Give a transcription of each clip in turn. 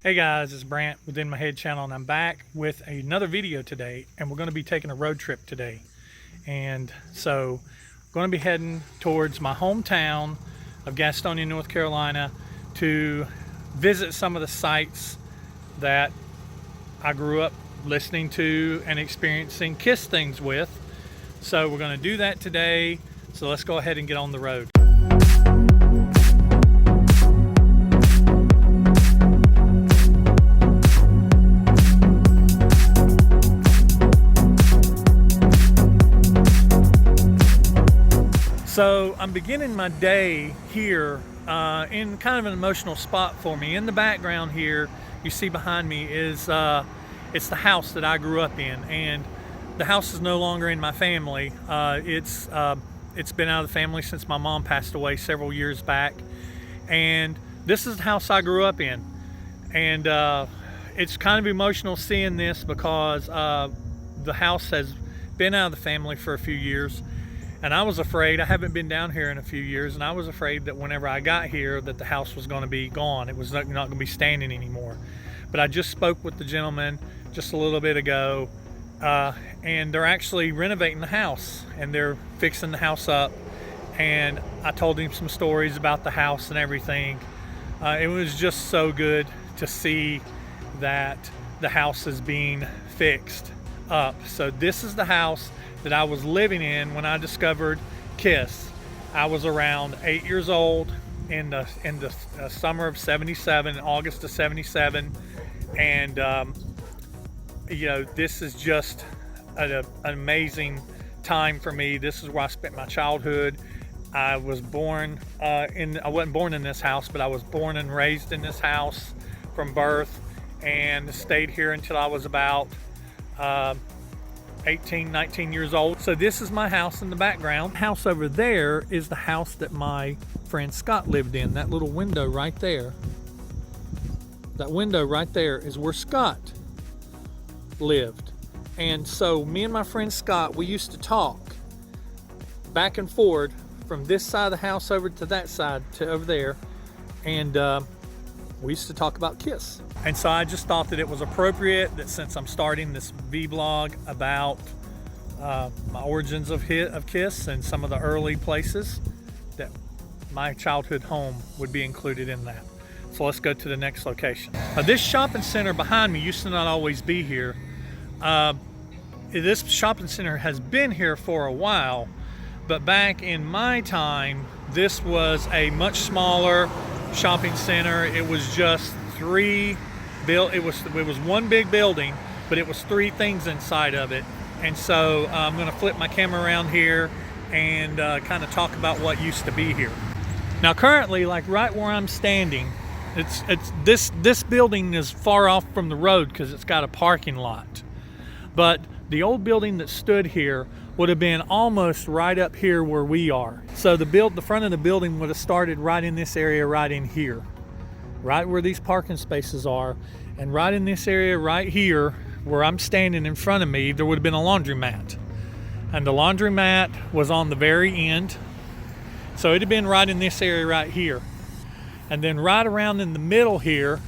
Hey guys, it's Brant with In My Head channel, and I'm back with another video today, and we're going to be taking a road trip today. And so I'm going to be heading towards my hometown of Gastonia, North Carolina, to visit some of the sites that I grew up listening to and experiencing KISS things with. So we're going to do that today. So let's go ahead and get on the road. So I'm beginning my day here in kind of an emotional spot for me. In the background here, you see behind me is it's the house that I grew up in, and the house is no longer in my family. It's been out of the family since my mom passed away several years back, and this is the house I grew up in. And it's kind of emotional seeing this because the house has been out of the family for a few years. And I was afraid, I haven't been down here in a few years, and I was afraid that whenever I got here that the house was going to be gone. It was not going to be standing anymore. But I just spoke with the gentleman just a little bit ago, and they're actually renovating the house, and they're fixing the house up. And I told him some stories about the house and everything. It was just so good to see that the house is being fixed up. So this is the house that I was living in when I discovered KISS. I was around 8 years old in the summer of '77, August of '77, and you know, this is just an amazing time for me. This is where I spent my childhood. I was born I wasn't born in this house, but I was born and raised in this house from birth, and stayed here until I was about 18, 19 years old. So this is my house in the background. The house over there is the house that my friend Scott lived in. That little window right there. That window right there is where Scott lived. And so me and my friend Scott, we used to talk back and forward from this side of the house over to that side to over there. And we used to talk about KISS. And so I just thought that it was appropriate that since I'm starting this vlog about my origins of KISS and some of the early places, that my childhood home would be included in that. So let's go to the next location. This shopping center behind me used to not always be here. This shopping center has been here for a while, but back in my time, this was a much smaller shopping center. It was just it was one big building, but it was three things inside of it. And so I'm going to flip my camera around here and kind of talk about what used to be here. Now currently, like right where I'm standing, this building is far off from the road because it's got a parking lot. But the old building that stood here would have been almost right up here where we are. So the front of the building would have started right in this area, right in here, right where these parking spaces are. And right in this area right here where I'm standing in front of me, there would have been a laundromat. And the laundromat was on the very end. So it had been right in this area right here. And then right around in the middle here,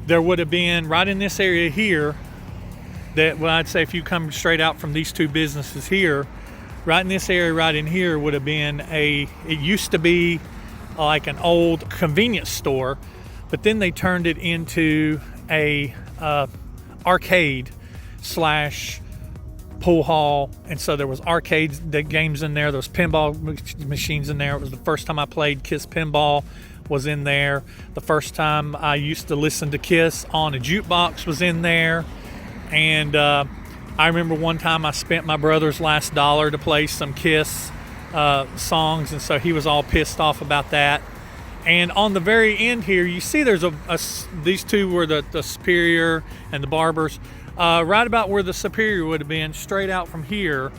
there would have been right in this area here, that, well, I'd say if you come straight out from these two businesses here, right in this area right in here would have been it used to be like an old convenience store, but then they turned it into a arcade slash pool hall. And so there was arcades, the games in there, there was pinball machines in there. It was the first time I played KISS pinball was in there. The first time I used to listen to KISS on a jukebox was in there. And I remember one time I spent my brother's last dollar to play some KISS songs, and so he was all pissed off about that. And on the very end here, you see there's these two were the Superior and the Barbers. Right about where the Superior would have been, straight out from here,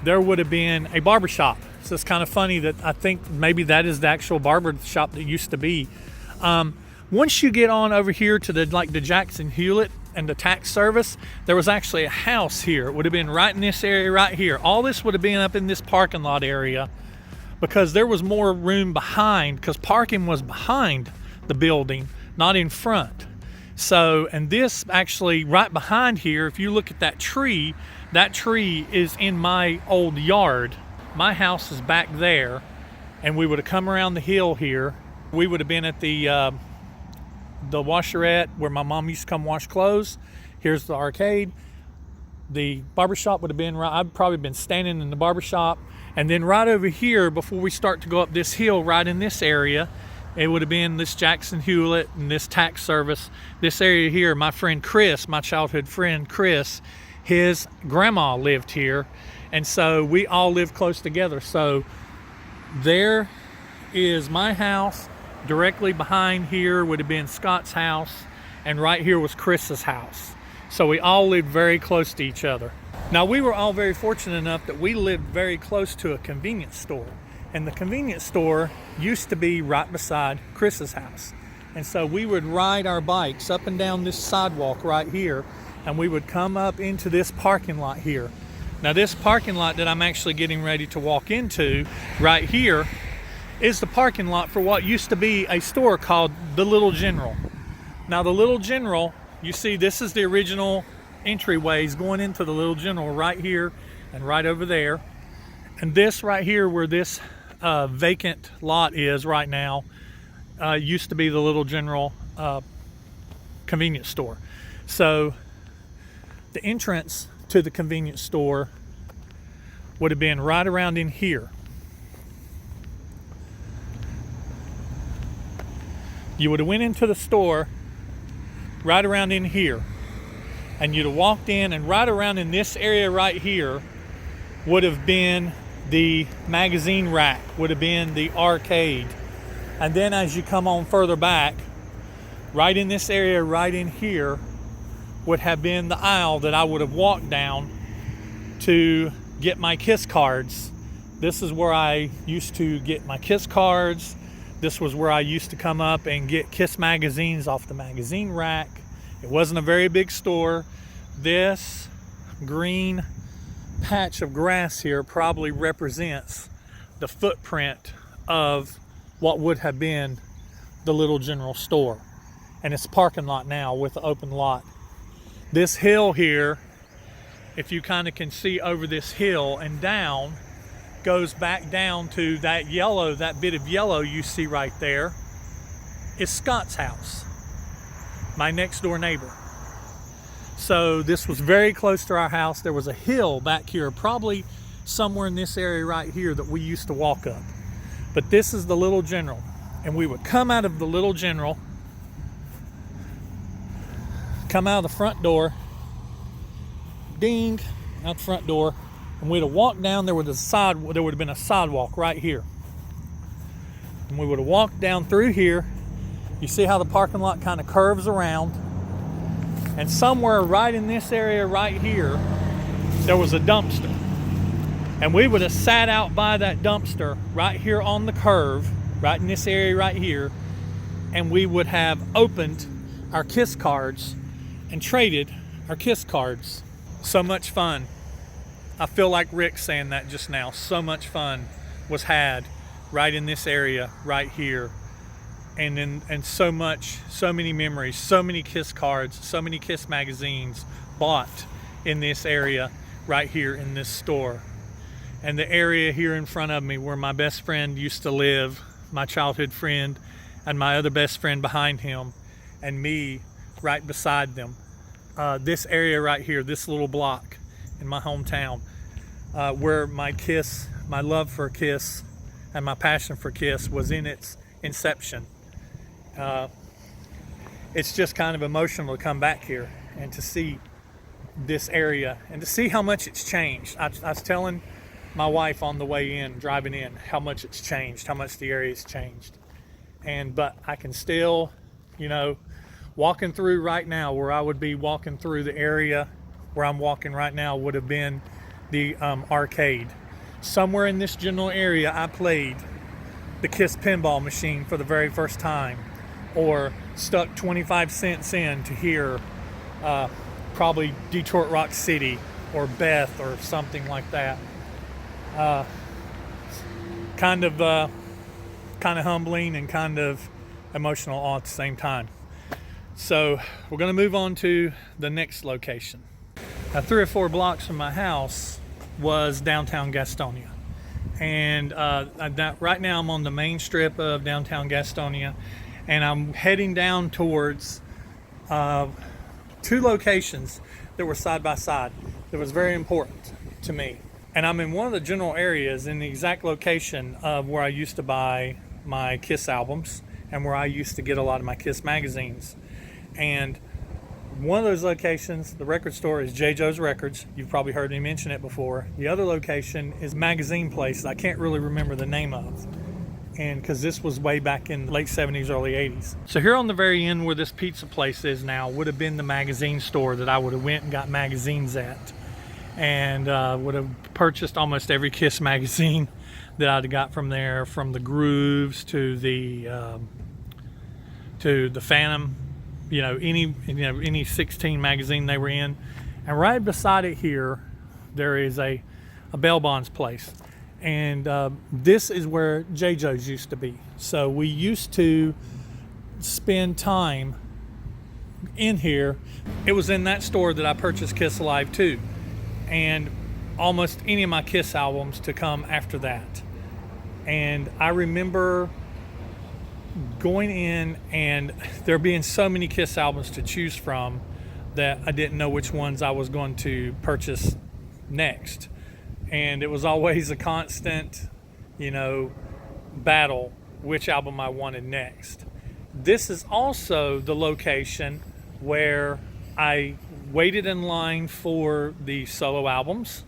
there would have been a barber shop. So it's kind of funny that I think maybe that is the actual barber shop that used to be. Once you get on over here to the Jackson Hewlett and the tax service, there was actually a house here. It would have been right in this area right here. All this would have been up in this parking lot area because there was more room behind, because parking was behind the building not in front. So, and this actually right behind here, if you look at that tree is in my old yard. My house is back there, and we would have come around the hill here. We would have been at the washerette where my mom used to come wash clothes. Here's the arcade. The barbershop would have been right, I'd probably been standing in the barbershop. And then right over here, before we start to go up this hill, right in this area, it would have been this Jackson Hewlett and this tax service. This area here, my friend Chris, my childhood friend Chris, his grandma lived here. And so we all lived close together. So there is my house. Directly behind here would have been Scott's house. And right here was Chris's house. So we all lived very close to each other. Now, we were all very fortunate enough that we lived very close to a convenience store. And the convenience store used to be right beside Chris's house. And so we would ride our bikes up and down this sidewalk right here, and we would come up into this parking lot here. Now, this parking lot that I'm actually getting ready to walk into right here is the parking lot for what used to be a store called the Little General. Now, the Little General, you see, this is the original entryways going into the Little General right here and right over there. And this right here where this vacant lot is right now used to be the Little General convenience store. So the entrance to the convenience store would have been right around in here. You would have went into the store right around in here, and you'd have walked in, and right around in this area right here would have been the magazine rack, would have been the arcade. And then as you come on further back, right in this area right in here would have been the aisle that I would have walked down to get my KISS cards. This is where I used to get my KISS cards. This was where I used to come up and get KISS magazines off the magazine rack. It wasn't a very big store. This green patch of grass here probably represents the footprint of what would have been the Little General store. And it's a parking lot now with an open lot. This hill here, if you kind of can see over this hill and down, goes back down to that yellow, that bit of yellow you see right there is Scott's house, my next door neighbor. So this was very close to our house. There was a hill back here, probably somewhere in this area right here, that we used to walk up. But this is the Little General. And we would come out of the Little General, come out of the front door, ding, out the front door, and we'd have walked down. There would have been a sidewalk right here. And we would have walked down through here. You see how the parking lot kind of curves around. And somewhere right in this area right here, there was a dumpster. And we would have sat out by that dumpster right here on the curve, right in this area right here, and we would have opened our KISS cards and traded our KISS cards. So much fun. I feel like Rick saying that just now. So much fun was had right in this area right here. And so many memories, so many KISS cards, so many KISS magazines bought in this area right here in this store. And the area here in front of me where my best friend used to live, my childhood friend, and my other best friend behind him, and me right beside them. This area right here, this little block in my hometown, where my KISS, my love for KISS and my passion for KISS was in its inception. It's just kind of emotional to come back here and to see this area and to see how much it's changed. I was telling my wife on the way in, driving in, how much it's changed, how much the area's changed. But I can still, walking through right now, where I would be walking through the area where I'm walking right now would have been the arcade. Somewhere in this general area, I played the KISS pinball machine for the very first time, or stuck 25 cents in to hear probably Detroit Rock City or Beth or something like that. Kind of humbling and kind of emotional all at the same time. So we're going to move on to the next location. Now, 3 or 4 blocks from my house was downtown Gastonia. And right now I'm on the main strip of downtown Gastonia, and I'm heading down towards 2 locations that were side by side that was very important to me. And I'm in one of the general areas in the exact location of where I used to buy my Kiss albums and where I used to get a lot of my Kiss magazines. And one of those locations, the record store, is J. Joe's Records. You've probably heard me mention it before. The other location is magazine place that I can't really remember the name of. And because this was way back in the late 70s, early 80s. So here on the very end where this pizza place is now would have been the magazine store that I would have went and got magazines at. And would have purchased almost every Kiss magazine that I'd got from there, from the Grooves to the Phantom, any 16 magazine they were in. And right beside it here, there is a bail bonds place. And this is where J. Joe's used to be. So we used to spend time in here. It was in that store that I purchased Kiss Alive 2. And almost any of my Kiss albums to come after that. And I remember going in and there being so many Kiss albums to choose from that I didn't know which ones I was going to purchase next. And it was always a constant, battle which album I wanted next. This is also the location where I waited in line for the solo albums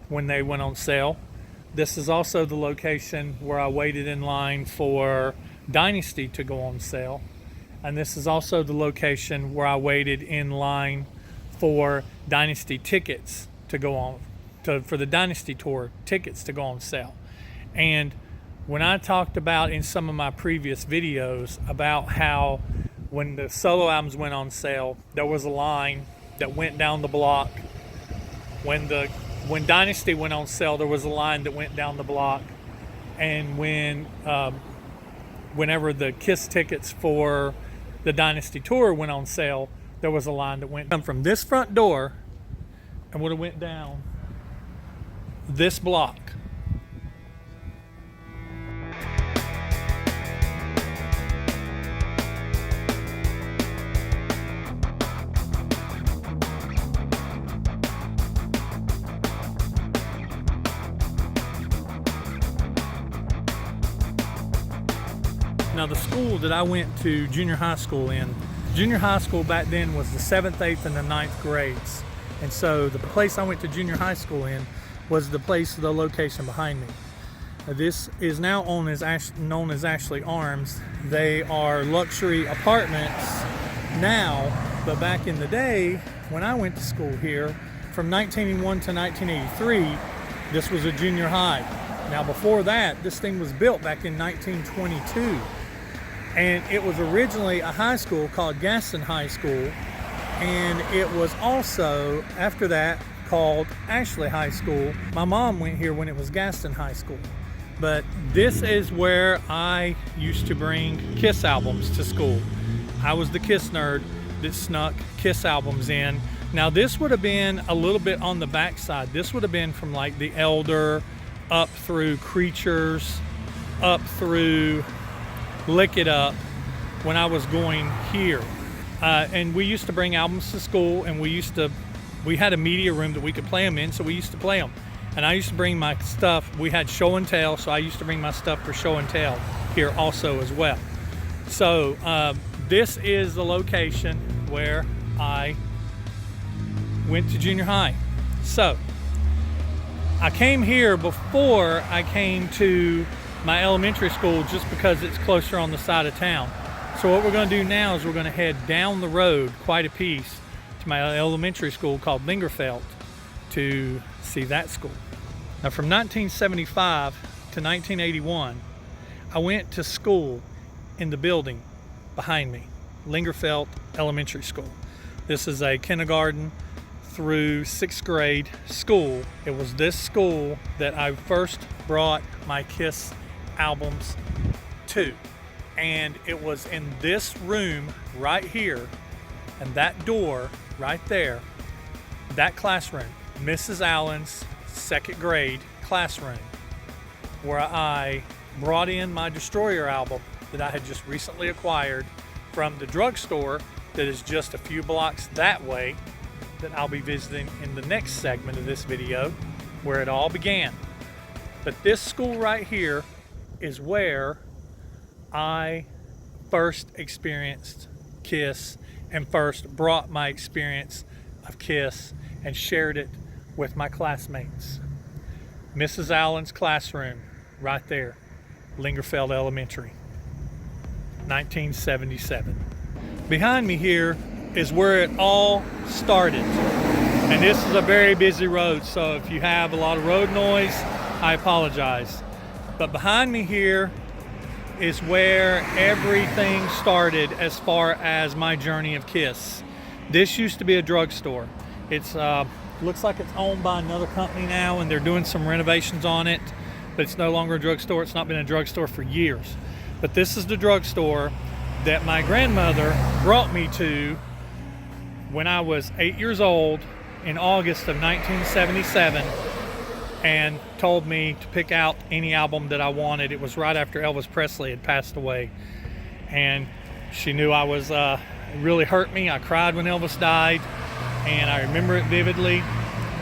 when they went on sale. This is also the location where I waited in line for Dynasty to go on sale. And this is also the location where I waited in line for Dynasty tickets to go on, for the Dynasty tour tickets to go on sale. And when I talked about in some of my previous videos about how when the solo albums went on sale, there was a line that went down the block. When Dynasty went on sale, there was a line that went down the block. And whenever the Kiss tickets for the Dynasty tour went on sale, there was a line that went from this front door and would have went down this block. Now, the school that I went to junior high school in, junior high school back then was the 7th, 8th, and the 9th grades. And so the place I went to junior high school in was the location behind me. This is now known as Ashley Arms. They are luxury apartments now, but back in the day when I went to school here, from 1981 to 1983, this was a junior high. Now, before that, this thing was built back in 1922. And it was originally a high school called Gaston High School. And it was also, after that, called Ashley High School. My mom went here when it was Gaston High School. But this is where I used to bring Kiss albums to school. I was the Kiss nerd that snuck Kiss albums in. Now, this would have been a little bit on the backside. This would have been from like The Elder, up through Creatures, up through Lick It Up when I was going here. And we used to bring albums to school, and we had a media room that we could play them in, so we used to play them. And I used to bring my stuff. We had show and tell, so I used to bring my stuff for show and tell here also as well. So this is the location where I went to junior high. So I came here before I came to my elementary school just because it's closer on the side of town. So what we're going to do now is we're going to head down the road quite a piece to my elementary school called Lingerfeld to see that school. Now, from 1975 to 1981, I went to school in the building behind me, Lingerfeld Elementary School. This is a kindergarten through 6th grade school. It was this school that I first brought my Kiss albums to. And it was in this room right here, and that door right there, that classroom, Mrs. Allen's second grade classroom, where I brought in my Destroyer album that I had just recently acquired from the drugstore that is just a few blocks that way, that I'll be visiting in the next segment of this video, where it all began. But this school right here is where I first experienced KISS and first brought my experience of KISS and shared it with my classmates. Mrs. Allen's classroom right there, Lingerfeld Elementary, 1977. Behind me here is where it all started. And this is a very busy road, so if you have a lot of road noise, I apologize. But behind me here is where everything started as far as my journey of KISS. This used to be a drugstore. It's looks like it's owned by another company now, and they're doing some renovations on it, but it's no longer a drugstore. It's not been a drugstore for years. But this is the drugstore that my grandmother brought me to when I was 8 years old in August of 1977, and told me to pick out any album that I wanted. It was right after Elvis Presley had passed away, and she knew I was, it really hurt me. I cried when Elvis died, and I remember it vividly.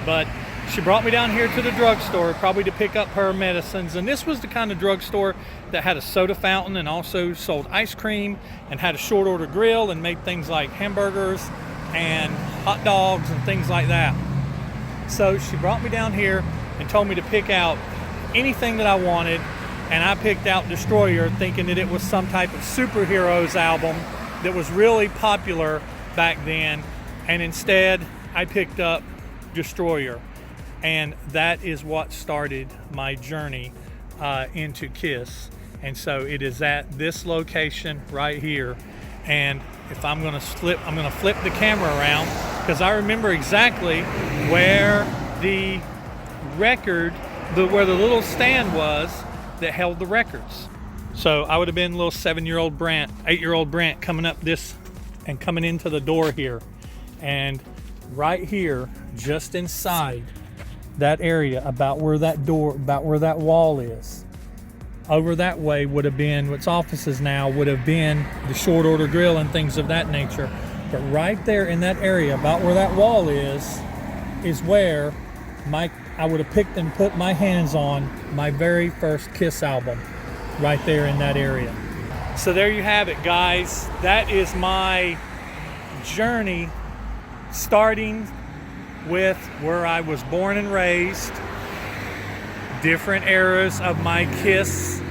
But she brought me down here to the drugstore, probably to pick up her medicines. And this was the kind of drugstore that had a soda fountain and also sold ice cream and had a short order grill and made things like hamburgers and hot dogs and things like that. So she brought me down here and told me to pick out anything that I wanted, and I picked out Destroyer, thinking that it was some type of superheroes album that was really popular back then, and instead I picked up Destroyer. And that is what started my journey into KISS. And so it is at this location right here. And if I'm gonna flip the camera around, because I remember exactly where the record, where the little stand was that held the records. So I would have been little 7-year-old Brent, 8-year-old Brent, coming up this and coming into the door here. And right here, just inside that area, about where that door, about where that wall is, over that way would have been, what's offices now, would have been the short order grill and things of that nature. But right there in that area, about where that wall is where I would have picked and put my hands on my very first KISS album, right there in that area. So there you have it, guys. That is my journey, starting with where I was born and raised, different eras of my KISS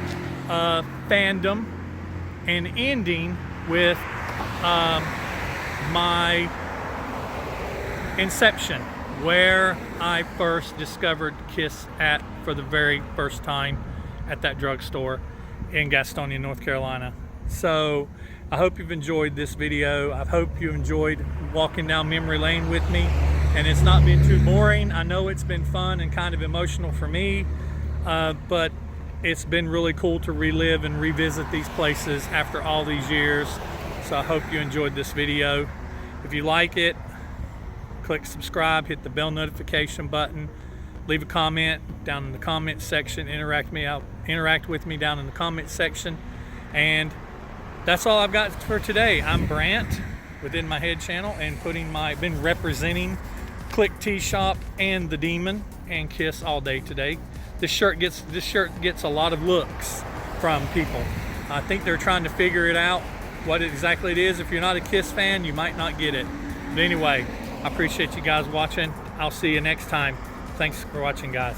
fandom, and ending with my inception, where I first discovered KISS for the very first time at that drugstore in Gastonia, North Carolina. So I hope you've enjoyed this video. I hope you enjoyed walking down memory lane with me, and it's not been too boring. I know it's been fun and kind of emotional for me, but it's been really cool to relive and revisit these places after all these years. So I hope you enjoyed this video. If you like it, click subscribe, hit the bell notification button, leave a comment down in the comment section, interact with me down in the comment section. And that's all I've got for today. I'm Brant within my head channel, and been representing Click Tea Shop and the Demon and KISS all day today. This shirt gets a lot of looks from people. I think they're trying to figure it out, what exactly it is. If you're not a KISS fan, you might not get it. But anyway, I appreciate you guys watching. I'll see you next time. Thanks for watching, guys.